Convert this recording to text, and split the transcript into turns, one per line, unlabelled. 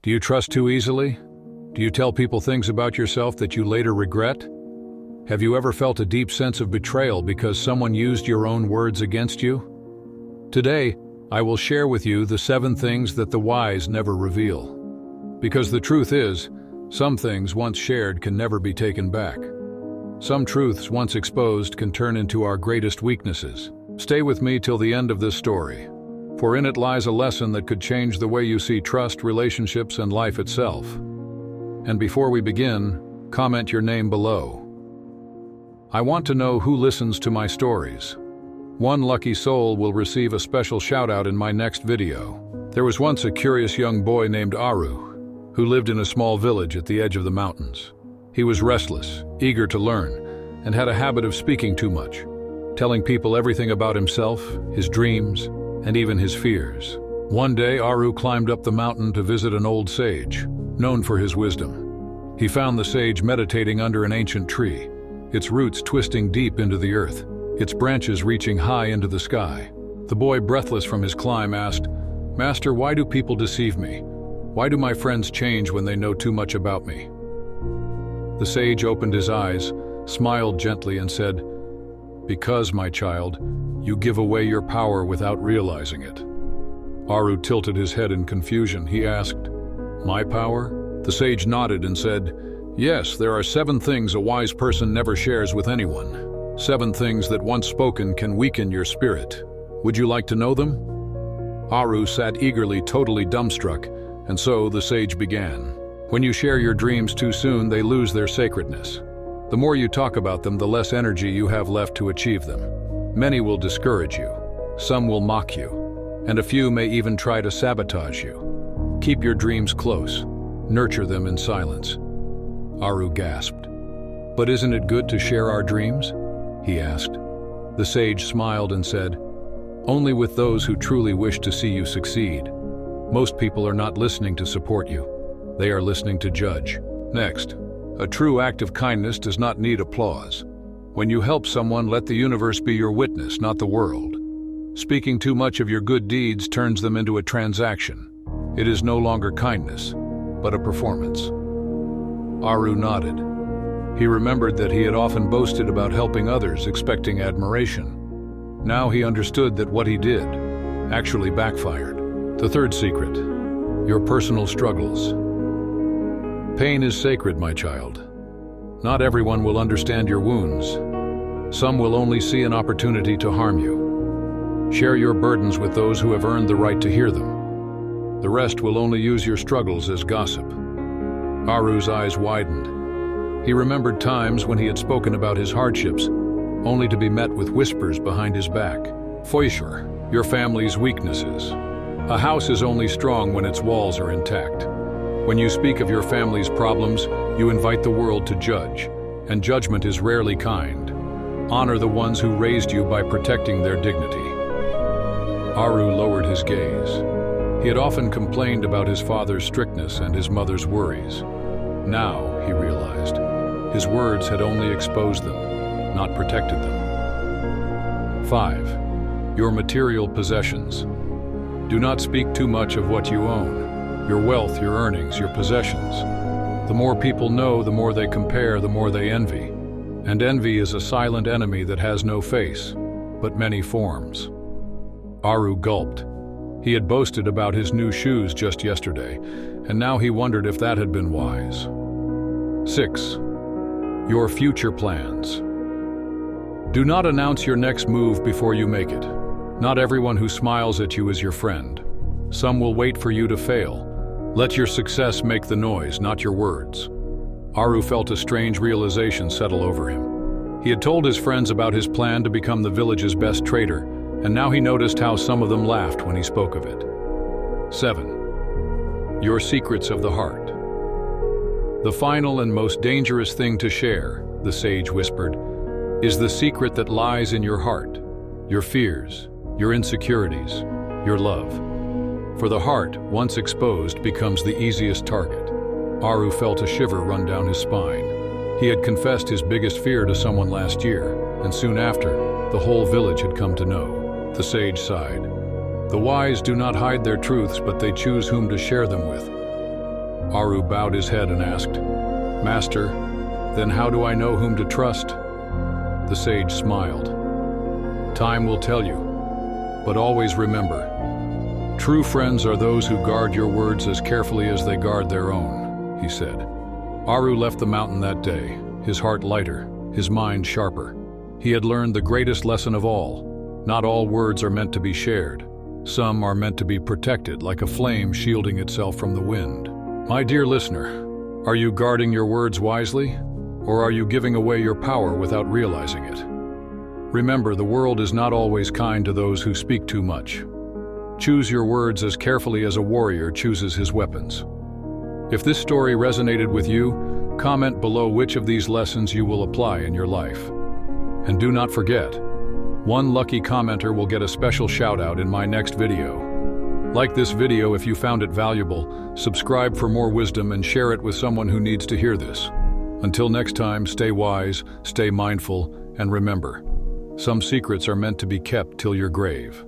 Do you trust too easily? Do you tell people things about yourself that you later regret? Have you ever felt a deep sense of betrayal because someone used your own words against you? Today, I will share with you the 7 things that the wise never reveal. Because the truth is, some things once shared can never be taken back. Some truths once exposed can turn into our greatest weaknesses. Stay with me till the end of this story, for in it lies a lesson that could change the way you see trust, relationships, and life itself. And before we begin, comment your name below. I want to know who listens to my stories. One lucky soul will receive a special shout-out in my next video. There was once a curious young boy named Aru, who lived in a small village at the edge of the mountains. He was restless, eager to learn, and had a habit of speaking too much, telling people everything about himself, his dreams, and even his fears. One day, Aru climbed up the mountain to visit an old sage, known for his wisdom. He found the sage meditating under an ancient tree, its roots twisting deep into the earth, its branches reaching high into the sky. The boy, breathless from his climb, asked, "Master, why do people deceive me? Why do my friends change when they know too much about me?" The sage opened his eyes, smiled gently, and said, "Because, my child, you give away your power without realizing it." Aru tilted his head in confusion. He asked, "My power?" The sage nodded and said, "Yes, there are 7 things a wise person never shares with anyone. 7 things that once spoken can weaken your spirit. Would you like to know them?" Aru sat eagerly, totally dumbstruck, and so the sage began. When you share your dreams too soon, they lose their sacredness. The more you talk about them, the less energy you have left to achieve them. Many will discourage you, some will mock you, and a few may even try to sabotage you. Keep your dreams close, nurture them in silence. Aru gasped. "But isn't it good to share our dreams?" he asked. The sage smiled and said, "Only with those who truly wish to see you succeed. Most people are not listening to support you. They are listening to judge." Next, a true act of kindness does not need applause. When you help someone, let the universe be your witness, not the world. Speaking too much of your good deeds turns them into a transaction. It is no longer kindness, but a performance. Aru nodded. He remembered that he had often boasted about helping others, expecting admiration. Now he understood that what he did actually backfired. The 3rd secret: your personal struggles. Pain is sacred, my child. Not everyone will understand your wounds. Some will only see an opportunity to harm you. Share your burdens with those who have earned the right to hear them. The rest will only use your struggles as gossip. Aru's eyes widened. He remembered times when he had spoken about his hardships, only to be met with whispers behind his back. Foisure, your family's weaknesses. A house is only strong when its walls are intact. When you speak of your family's problems, you invite the world to judge, and judgment is rarely kind. Honor the ones who raised you by protecting their dignity. Aru lowered his gaze. He had often complained about his father's strictness and his mother's worries. Now, he realized, his words had only exposed them, not protected them. 5. Your material possessions. Do not speak too much of what you own, your wealth, your earnings, your possessions. The more people know, the more they compare, the more they envy. And envy is a silent enemy that has no face, but many forms. Aru gulped. He had boasted about his new shoes just yesterday, and now he wondered if that had been wise. 6. Your future plans. Do not announce your next move before you make it. Not everyone who smiles at you is your friend. Some will wait for you to fail. Let your success make the noise, not your words. Aru felt a strange realization settle over him. He had told his friends about his plan to become the village's best trader, and now he noticed how some of them laughed when he spoke of it. 7. Your secrets of the heart. The final and most dangerous thing to share, the sage whispered, is the secret that lies in your heart, your fears, your insecurities, your love. For the heart, once exposed, becomes the easiest target. Aru felt a shiver run down his spine. He had confessed his biggest fear to someone last year, and soon after, the whole village had come to know. The sage sighed. The wise do not hide their truths, but they choose whom to share them with. Aru bowed his head and asked, "Master, then how do I know whom to trust?" The sage smiled. "Time will tell you, but always remember, true friends are those who guard your words as carefully as they guard their own," he said. Aru left the mountain that day, his heart lighter, his mind sharper. He had learned the greatest lesson of all. Not all words are meant to be shared. Some are meant to be protected, like a flame shielding itself from the wind. My dear listener, are you guarding your words wisely? Or are you giving away your power without realizing it? Remember, the world is not always kind to those who speak too much. Choose your words as carefully as a warrior chooses his weapons. If this story resonated with you, comment below which of these lessons you will apply in your life. And do not forget, one lucky commenter will get a special shout-out in my next video. Like this video if you found it valuable, subscribe for more wisdom and share it with someone who needs to hear this. Until next time, stay wise, stay mindful, and remember, some secrets are meant to be kept till your grave.